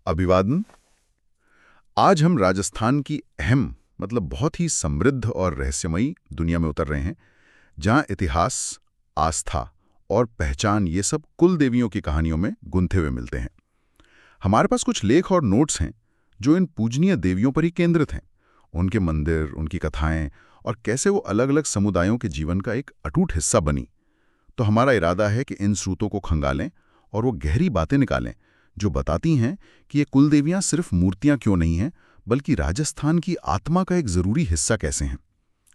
अभिवादन। आज हम राजस्थान की अहम बहुत ही समृद्ध और रहस्यमयी दुनिया में उतर रहे हैं, जहां इतिहास, आस्था और पहचान ये सब कुल देवियों की कहानियों में गुंथे हुए मिलते हैं। हमारे पास कुछ लेख और नोट्स हैं जो इन पूजनीय देवियों पर ही केंद्रित हैं, उनके मंदिर, उनकी कथाएं और कैसे वो अलग अलग समुदायों के जीवन का एक अटूट हिस्सा बनी। तो हमारा इरादा है कि इन स्रोतों को खंगालें और वो गहरी बातें निकालें जो बताती हैं कि ये कुल देवियां सिर्फ मूर्तियां क्यों नहीं हैं, बल्कि राजस्थान की आत्मा का एक ज़रूरी हिस्सा कैसे हैं।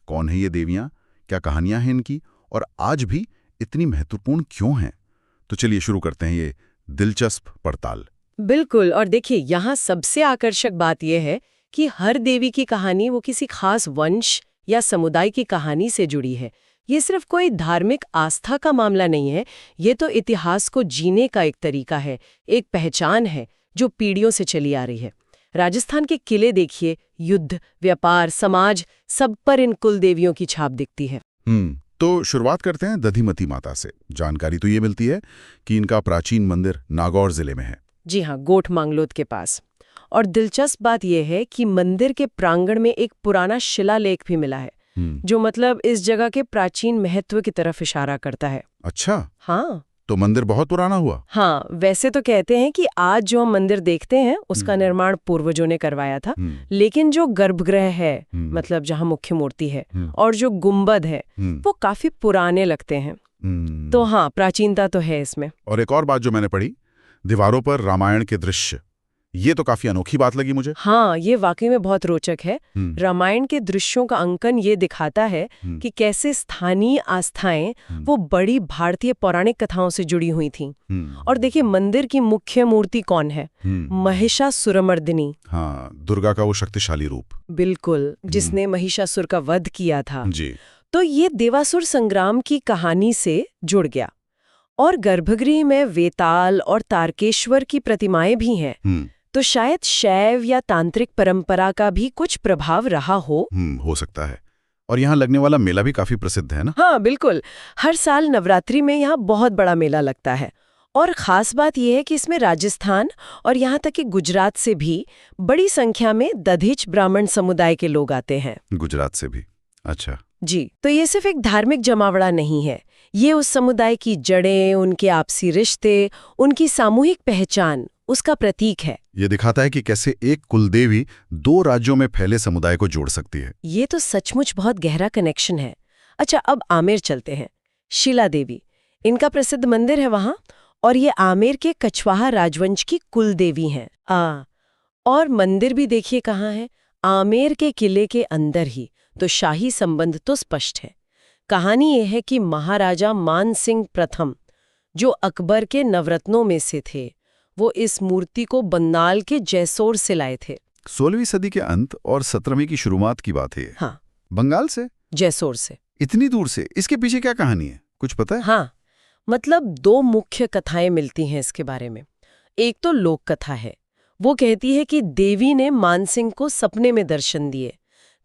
कौन है ये देवियां, क्या कहानियां हैं इनकी, और आज भी इतनी महत्वपूर्ण क्यों हैं। तो चलिए शुरू करते हैं ये दिलचस्प पड़ताल। बिल्कुल। और देखिए, यहाँ सबसे आकर्षक बात यह है कि हर देवी की कहानी वो किसी खास वंश या समुदाय की कहानी से जुड़ी है। ये सिर्फ कोई धार्मिक आस्था का मामला नहीं है, ये तो इतिहास को जीने का एक तरीका है, एक पहचान है जो पीढ़ियों से चली आ रही है। राजस्थान के किले देखिए, युद्ध, व्यापार, समाज, सब पर इन कुल देवियों की छाप दिखती है। तो शुरुआत करते हैं दधिमती माता से। जानकारी तो ये मिलती है कि इनका प्राचीन मंदिर नागौर जिले में है। जी हाँ, गोठ मांगलोद के पास। और दिलचस्प बात यह है कि मंदिर के प्रांगण में एक पुराना शिलालेख भी मिला है, जो इस जगह के प्राचीन महत्व की तरफ इशारा करता है। अच्छा, हाँ, तो मंदिर बहुत पुराना हुआ। हाँ, वैसे तो कहते हैं कि आज जो हम मंदिर देखते हैं उसका निर्माण पूर्वजों ने करवाया था, लेकिन जो गर्भगृह है, जहाँ मुख्य मूर्ति है, और जो गुंबद है, वो काफी पुराने लगते हैं। तो हाँ, प्राचीनता तो है इसमें। और एक और बात जो मैंने पढ़ी, दीवारों पर रामायण के दृश्य, ये तो काफी अनोखी बात लगी मुझे। हाँ, ये वाकई में बहुत रोचक है। रामायण के दृश्यों का अंकन ये दिखाता है कि कैसे स्थानीय आस्थाएं वो बड़ी भारतीय पौराणिक कथाओं से जुड़ी हुई थीं। और देखिए, मंदिर की मुख्य मूर्ति कौन है? महिषासुरमर्दिनी। हाँ, दुर्गा का वो शक्तिशाली रूप। बिल्कुल, जिसने महिषासुर का वध किया था जी। तो ये देवासुर संग्राम की कहानी से जुड़ गया। और गर्भगृह में वेताल और तारकेश्वर की प्रतिमाएं भी हैं। तो शायद शैव या तांत्रिक परंपरा का भी कुछ प्रभाव रहा हो सकता है। और यहाँ लगने वाला मेला भी काफी प्रसिद्ध है ना? हाँ, बिल्कुल। हर साल नवरात्रि में यहाँ बहुत बड़ा मेला लगता है। और खास बात यह है कि इसमें राजस्थान और यहाँ तक कि गुजरात से भी बड़ी संख्या में दधिच ब्राह्मण समुदाय के लोग आते हैं। गुजरात से भी? अच्छा जी। तो ये सिर्फ एक धार्मिक जमावड़ा नहीं है, ये उस समुदाय की जड़ें, उनके आपसी रिश्ते, उनकी सामूहिक पहचान, उसका प्रतीक है। ये दिखाता है कि कैसे एक कुलदेवी दो राज्यों में फैले समुदाय को जोड़ सकती है। ये तो सचमुच बहुत गहरा कनेक्शन है। अच्छा, अब आमेर चलते हैं। शिला देवी, इनका प्रसिद्ध मंदिर है वहां, और ये आमेर के कछवाहा राजवंश की कुलदेवी हैं। और मंदिर भी देखिए कहाँ है, आमेर के किले के अंदर ही। तो शाही संबंध तो स्पष्ट है। कहानी यह है कि महाराजा मान सिंह प्रथम, जो अकबर के नवरत्नों में से थे, वो इस मूर्ति को बन्नाल के जैसोर से लाए थे। 16वीं सदी के अंत और 17वीं की शुरुआत की बात है। हाँ, बंगाल से, जैसोर से, इतनी दूर से। इसके पीछे क्या कहानी है, कुछ पता है? हाँ, दो मुख्य कथाएं मिलती हैं इसके बारे में। एक तो लोक कथा है, वो कहती है कि देवी ने मानसिंह को सपने में दर्शन दिए,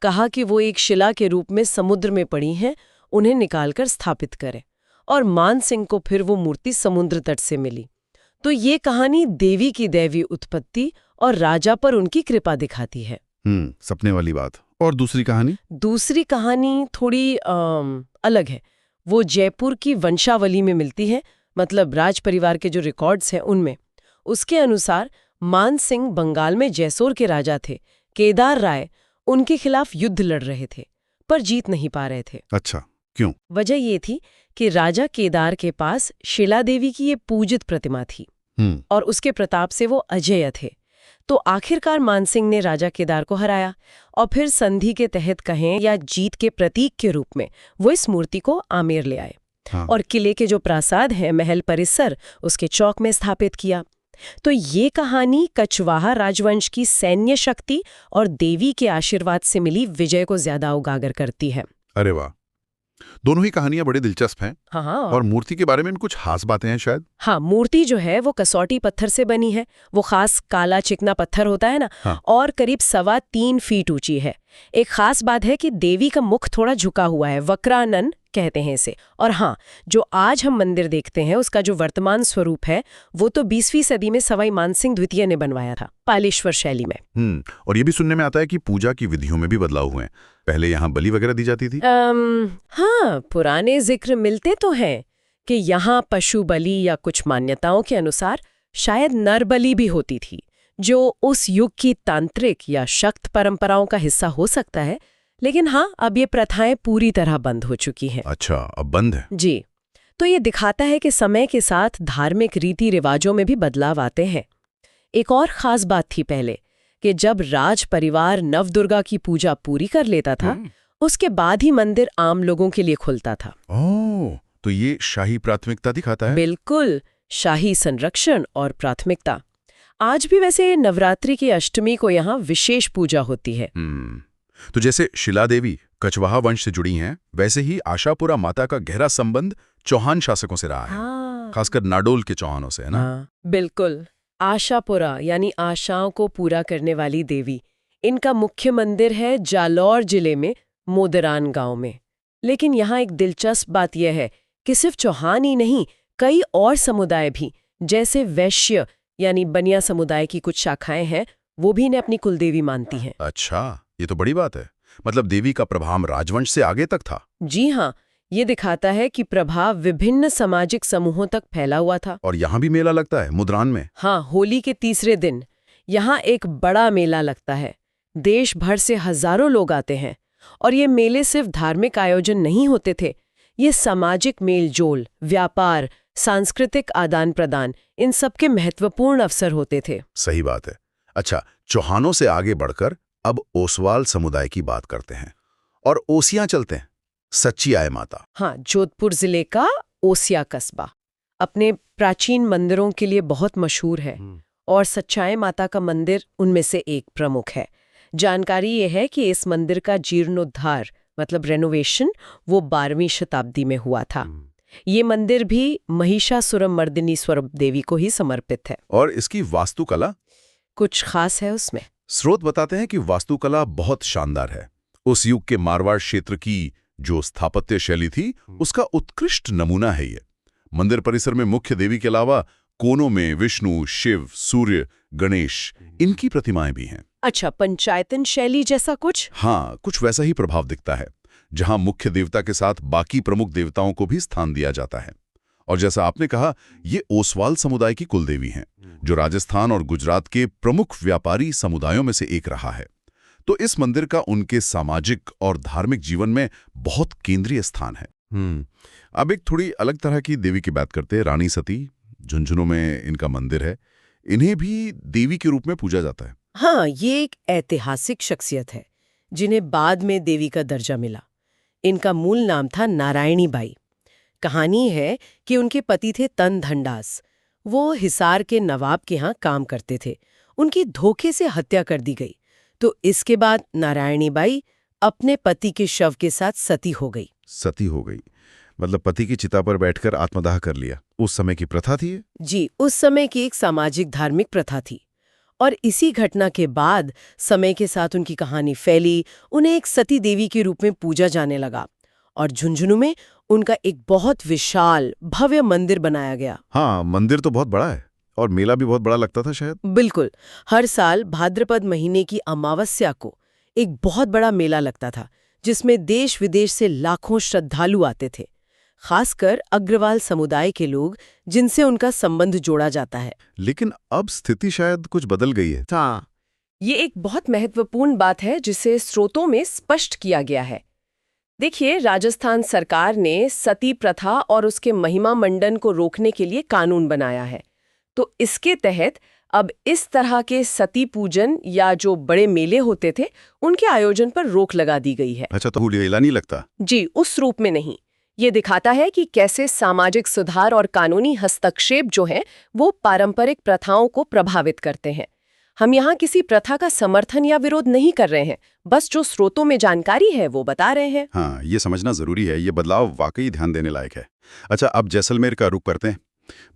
कहा कि वो एक शिला के रूप में समुद्र में पड़ी हैं, उन्हें निकालकर स्थापित करें। और मानसिंह को फिर वो मूर्ति समुद्र तट से मिली। तो ये कहानी देवी की दैवी उत्पत्ति और राजा पर उनकी कृपा दिखाती है। सपने वाली बात। और दूसरी कहानी? दूसरी कहानी थोड़ी अलग है। वो जयपुर की वंशावली में मिलती है, राज परिवार के जो रिकॉर्ड्स हैं उनमें। उसके अनुसार मान सिंह बंगाल में जैसोर के राजा थे। केदार राय उनके खिलाफ युद्ध लड़ रहे थे, पर जीत नहीं पा रहे थे। अच्छा, क्यों? वजह ये थी कि राजा केदार के पास शिला देवी की ये पूजित प्रतिमा थी, और उसके प्रताप से वो अजेय थे। तो आखिरकार मानसिंह ने राजा केदार को हराया, और फिर संधि के तहत कहें या जीत के प्रतीक के रूप में वो इस मूर्ति को आमेर ले आए। और किले के जो प्रासाद है, महल परिसर, उसके चौक में स्थापित किया। तो ये कहानी कछवाहा राजवंश की सैन्य शक्ति और देवी के आशीर्वाद से मिली विजय को ज्यादा उजागर करती है। अरे वाह, दोनों ही कहानियां बड़ी दिलचस्प हैं। हाँ। और मूर्ति के बारे में कुछ खास बातें हैं शायद? हाँ, मूर्ति जो है वो कसौटी पत्थर से बनी है। वो खास काला चिकना पत्थर होता है ना। हाँ। और करीब 3.25 फीट ऊंची है। एक खास बात है कि देवी का मुख थोड़ा झुका हुआ है, वक्रानन कहते हैं इसे। और हाँ, जो आज हम मंदिर देखते हैं उसका जो वर्तमान स्वरूप है वो तो 20वीं सदी में सवाई मानसिंह द्वितीय ने बनवाया था, पालेश्वर शैली में। और ये भी सुनने में आता है कि पूजा की विधियों में भी बदलाव हुए हैं। पहले यहाँ बलि वगैरह दी जाती थी। हाँ, पुराने जिक्र मिलते तो हैं कि यहाँ पशु बलि या कुछ मान्यताओं के अनुसार शायद नर बलि भी होती थी, जो उस युग की तांत्रिक या शक्त परंपराओं का हिस्सा हो सकता है। लेकिन हाँ, अब ये प्रथाएं पूरी तरह बंद हो चुकी हैं। अच्छा, अब बंद है? जी। तो ये दिखाता है कि समय के साथ धार्मिक रीति रिवाजों में भी बदलाव आते हैं। एक और खास बात थी पहले कि जब राज परिवार नवदुर्गा की पूजा पूरी कर लेता था, उसके बाद ही मंदिर आम लोगों के लिए खुलता था। ओह, तो ये शाही प्राथमिकता दिखाता है। बिल्कुल, शाही संरक्षण और प्राथमिकता। आज भी वैसे नवरात्रि की अष्टमी को यहाँ विशेष पूजा होती है। तो जैसे शिला देवी कछवाहा वंश से जुड़ी हैं, वैसे ही आशापुरा माता का गहरा संबंध चौहान शासकों से रहा है, खासकर नाडोल के चौहानों से, है ना? बिल्कुल। आशापुरा यानी आशाओं को पूरा करने वाली देवी। इनका मुख्य मंदिर है जालौर जिले में मोदरान गांव में। लेकिन यहाँ एक दिलचस्प बात यह है कि सिर्फ चौहान ही नहीं, कई और समुदाय भी, जैसे वैश्य यानी बनिया समुदाय की कुछ शाखाएं हैं, वो भी इन्हें अपनी कुलदेवी मानती हैं। अच्छा, ये तो बड़ी बात है। मतलब देवी का प्रभाव राजवंश से आगे तक था। जी हाँ, ये दिखाता है कि प्रभाव विभिन्न सामाजिक समूहों तक फैला हुआ था। और यहाँ भी मेला लगता है मुद्रान में? हाँ, होली के तीसरे दिन यहाँ एक बड़ा मेला लगता है। देश भर से हजारों लोग आते हैं। और ये मेले सिर्फ धार्मिक आयोजन नहीं होते थे, ये सामाजिक मेलजोल, व्यापार, सांस्कृतिक आदान प्रदान, इन सब के महत्वपूर्ण अवसर होते थे। सही बात है। अच्छा, चौहानों से आगे बढ़कर अब ओसवाल समुदाय की बात करते हैं और ओसियां चलते हैं। सच्ची आय माता। हाँ, जोधपुर जिले का ओसिया कस्बा अपने प्राचीन मंदिरों के लिए बहुत मशहूर है और सच्चाई माता का मंदिर उनमें से एक प्रमुख है। जानकारी ये है कि इस मंदिर का जीर्णोद्धार मतलब रेनोवेशन वो 12वीं शताब्दी में हुआ था। ये मंदिर भी महिषासुरमर्दिनी स्वरूप देवी को ही समर्पित है। और इसकी वास्तुकला कुछ खास है उसमें। स्रोत बताते हैं कि वास्तुकला बहुत शानदार है। उस युग के मारवाड़ क्षेत्र की जो स्थापत्य शैली थी, उसका उत्कृष्ट नमूना है ये। मंदिर परिसर में मुख्य देवी के अलावा कोनों में विष्णु, शिव, सूर्य, गणेश, इनकी प्रतिमाएं भी हैं। अच्छा, पंचायतन शैली जैसा कुछ? हाँ, कुछ वैसा ही प्रभाव दिखता है, जहां मुख्य देवता के साथ बाकी प्रमुख देवताओं को भी स्थान दिया जाता है। और जैसा आपने कहा, ये ओसवाल समुदाय की कुलदेवी हैं, जो राजस्थान और गुजरात के प्रमुख व्यापारी समुदायों में से एक रहा है। तो इस मंदिर का उनके सामाजिक और धार्मिक जीवन में बहुत केंद्रीय स्थान है। अब एक थोड़ी अलग तरह की देवी की बात करते हैं, रानी सती। झुंझुनू में इनका मंदिर है। इन्हें भी देवी के रूप में पूजा जाता है। हाँ, ये एक ऐतिहासिक शख्सियत है जिन्हें बाद में देवी का दर्जा मिला। इनका मूल नाम था नारायणी बाई। कहानी है कि उनके पति थे तन धनदास। वो हिसार के नवाब के यहाँ काम करते थे। उनकी धोखे से हत्या कर दी गई। तो इसके बाद नारायणी बाई अपने पति के शव के साथ सती हो गई। सती हो गई मतलब पति की चिता पर बैठकर आत्मदाह कर लिया। उस समय की प्रथा थी ये? जी, उस समय की एक सामाजिक धार्मिक प्रथा थी। और इसी घटना के बाद समय के साथ उनकी कहानी फैली, उन्हें एक सती देवी के रूप में पूजा जाने लगा और झुंझुनू में उनका एक बहुत विशाल भव्य मंदिर बनाया गया। हाँ, मंदिर तो बहुत बड़ा है और मेला भी बहुत बड़ा लगता था शायद। बिल्कुल, हर साल भाद्रपद महीने की अमावस्या को एक बहुत बड़ा मेला लगता था, जिसमें देश विदेश से लाखों श्रद्धालु आते थे, खासकर अग्रवाल समुदाय के लोग जिनसे उनका संबंध जोड़ा जाता है। लेकिन अब स्थिति शायद कुछ बदल गई है। हाँ, ये एक बहुत महत्वपूर्ण बात है जिसे स्रोतों में स्पष्ट किया गया है। देखिए, राजस्थान सरकार ने सती प्रथा और उसके महिमा मंडन को रोकने के लिए कानून बनाया है। तो इसके तहत अब इस तरह के सती पूजन या जो बड़े मेले होते थे, उनके आयोजन पर रोक लगा दी गई है। अच्छा, तो हुलिया नहीं लगता? जी, उस रूप में नहीं। ये दिखाता है कि कैसे सामाजिक सुधार और कानूनी हस्तक्षेप जो है वो पारंपरिक प्रथाओं को प्रभावित करते हैं। हम यहाँ किसी प्रथा का समर्थन या विरोध नहीं कर रहे हैं, बस जो स्रोतों में जानकारी है वो बता रहे हैं। हाँ, ये समझना जरूरी है। ये बदलाव वाकई ध्यान देने लायक है। अच्छा, अब जैसलमेर का रुख करते हैं।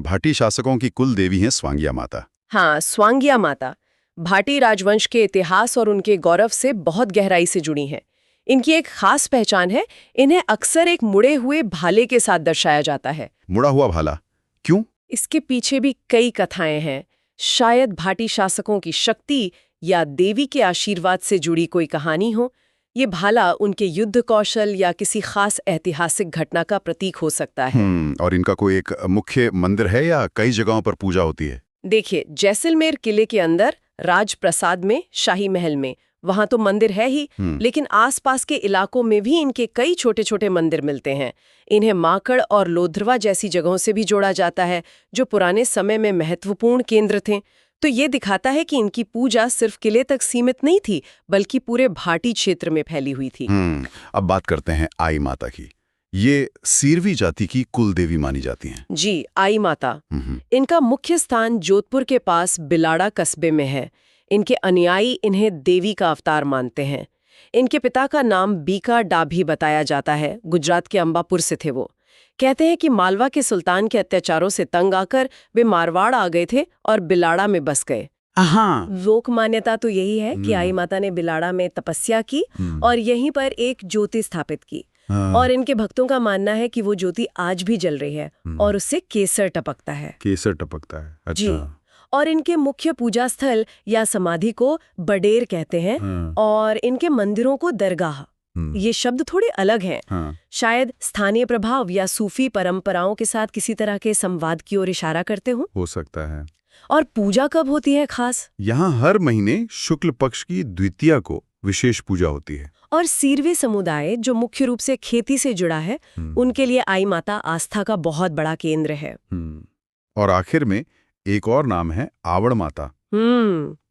भाटी शासकों की कुल देवी हैं स्वांगिया माता। हाँ, स्वांगिया माता भाटी राजवंश के इतिहास और उनके गौरव से बहुत गहराई से जुड़ी हैं। इनकी एक खास पहचान है, इन्हें अक्सर एक मुड़े हुए भाले के साथ दर्शाया जाता है। मुड़ा हुआ भाला क्यों? इसके पीछे भी कई कथाएं हैं। शायद भाटी शासकों की शक्ति या देवी के आशीर्वाद से जुड़ी कोई कहानी हो। ये भाला उनके युद्ध कौशल या किसी खास ऐतिहासिक घटना का प्रतीक हो सकता है। और इनका कोई एक मुख्य मंदिर है या कई जगहों पर पूजा होती है? देखिए, जैसलमेर किले के अंदर राजप्रसाद में, शाही महल में, वहां तो मंदिर है ही, लेकिन आसपास के इलाकों में भी इनके कई छोटे छोटे मंदिर मिलते हैं। इन्हें माकड़ और लोधरवा जैसी जगहों से भी जोड़ा जाता है, जो पुराने समय में महत्वपूर्ण केंद्र थे। तो ये दिखाता है कि इनकी पूजा सिर्फ किले तक सीमित नहीं थी, बल्कि पूरे भाटी क्षेत्र में फैली हुई थी। अब बात करते हैं आई माता की। ये सीरवी जाति की कुल देवी मानी जाती हैं। जी, आई माता। इनका मुख्य स्थान जोधपुर के पास बिलाड़ा कस्बे में है। इनके अनुयायी इन्हें देवी का अवतार मानते हैं। इनके पिता का नाम बीका डाभी बताया जाता है। गुजरात के अंबापुर से थे वो। कहते हैं कि मालवा के सुल्तान के अत्याचारों से तंग आकर वे मारवाड़ आ गए थे और बिलाड़ा में बस गए। लोक मान्यता तो यही है कि आई माता ने बिलाड़ा में तपस्या की और यहीं पर एक ज्योति स्थापित की। और इनके भक्तों का मानना है कि वो ज्योति आज भी जल रही है और उससे केसर टपकता है। केसर टपकता है, अच्छा। जी, और इनके मुख्य पूजा स्थल या समाधि को बडेर कहते हैं और इनके मंदिरों को दरगाह। ये शब्द थोड़े अलग हैं। शायद स्थानीय प्रभाव या सूफी परंपराओं के साथ किसी तरह के संवाद की ओर इशारा करते हो सकता है। और पूजा कब होती है खास? यहाँ हर महीने शुक्ल पक्ष की द्वितीया को विशेष पूजा होती है। और सीरवे समुदाय, जो मुख्य रूप से खेती से जुड़ा है, उनके लिए आई माता आस्था का बहुत बड़ा केंद्र है। और आखिर में एक और नाम है आवड़ माता।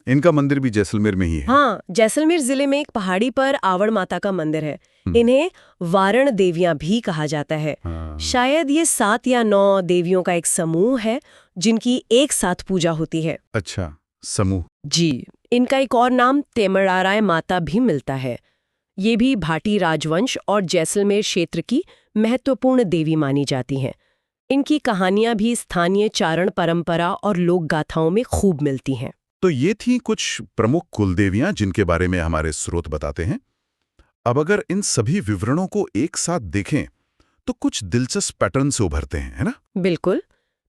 इनका मंदिर भी जैसलमेर में ही है। हाँ, जैसलमेर जिले में एक पहाड़ी पर आवड़ माता का मंदिर है। इन्हें वारण देवियां भी कहा जाता है। शायद ये 7 या 9 देवियों का एक समूह है जिनकी एक साथ पूजा होती है। अच्छा, समूह। जी, इनका एक और नाम तेमराराय माता भी मिलता है। ये भी भाटी राजवंश और जैसलमेर क्षेत्र की महत्वपूर्ण देवी मानी जाती हैं। इनकी कहानियां भी स्थानीय चारण परंपरा और लोक गाथाओं में खूब मिलती हैं। तो ये थी कुछ प्रमुख कुलदेवियां जिनके बारे में हमारे स्रोत बताते हैं। अब अगर इन सभी विवरणों को एक साथ देखें तो कुछ दिलचस्प पैटर्न से उभरते हैं, है ना? बिल्कुल।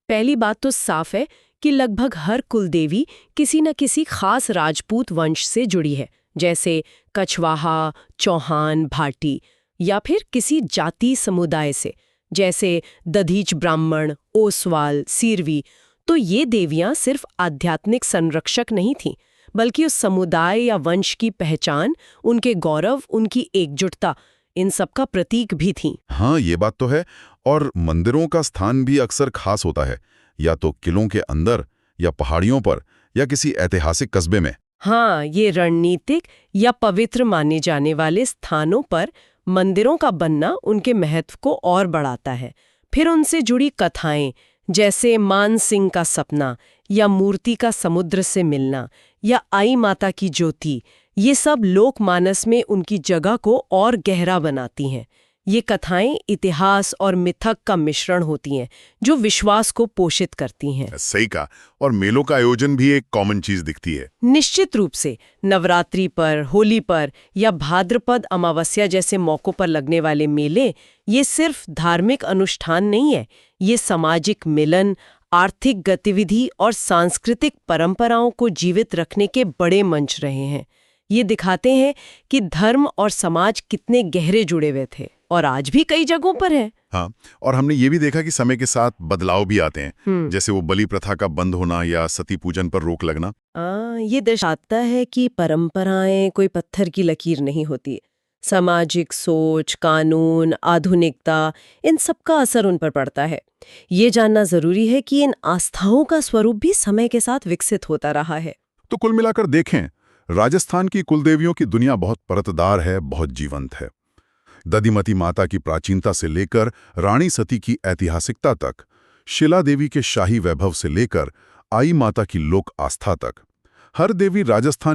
पहली बात तो साफ है कि लगभग हर कुलदेवी किसी न किसी खास राजपूत वंश से जुड़ी है, जैसे कछवाहा, चौहान, भाटी, या फिर किसी जाति समुदाय से, जैसे दधीच ब्राह्मण, ओसवाल, सीरवी। तो ये देवियां सिर्फ आध्यात्मिक संरक्षक नहीं थीं, बल्कि उस समुदाय या वंश की पहचान, उनके गौरव, उनकी एकजुटता, इन सब का प्रतीक भी थीं। हाँ, ये बात तो है। और मंदिरों का स्थान भी अक्सर खास होता है, या तो किलों के अंदर, या पहाड़ियों पर, या किसी ऐतिहासिक कस्बे में। हाँ, ये रणनीतिक या पवित्र माने जाने वाले स्थानों पर मंदिरों का बनना उनके महत्व को और बढ़ाता है। फिर उनसे जुड़ी कथाएं, जैसे मान सिंह का सपना, या मूर्ति का समुद्र से मिलना, या आई माता की ज्योति, ये सब लोकमानस में उनकी जगह को और गहरा बनाती हैं। ये कथाएं इतिहास और मिथक का मिश्रण होती हैं, जो विश्वास को पोषित करती हैं। सही कहा। और मेलों का आयोजन भी एक कॉमन चीज दिखती है। निश्चित रूप से नवरात्रि पर, होली पर, या भाद्रपद अमावस्या जैसे मौकों पर लगने वाले मेले, ये सिर्फ धार्मिक अनुष्ठान नहीं है, ये सामाजिक मिलन, आर्थिक गतिविधि और सांस्कृतिक परंपराओं को जीवित रखने के बड़े मंच रहे हैं। ये दिखाते हैं कि धर्म और समाज कितने गहरे जुड़े हुए थे और आज भी कई जगहों पर है। हाँ, और हमने ये भी देखा कि समय के साथ बदलाव भी आते हैं, जैसे वो बलि प्रथा का बंद होना या सती पूजन पर रोक लगना। ये दर्शाता है कि परंपराएं कोई पत्थर की लकीर नहीं होती। सामाजिक सोच, कानून, आधुनिकता, इन सब का असर उन पर पड़ता है। ये जानना जरूरी है कि इन आस्थाओं का स्वरूप भी समय के साथ विकसित होता रहा है। तो कुल मिलाकर देखें, राजस्थान की कुलदेवियों की दुनिया बहुत परतदार है, बहुत जीवंत है। दधिमती माता की प्राचीनता से लेकर रानी सती की ऐतिहासिकता तक, शिला देवी के शाही वैभव से लेकर आई माता की लोक आस्था तक, हर देवी राजस्थान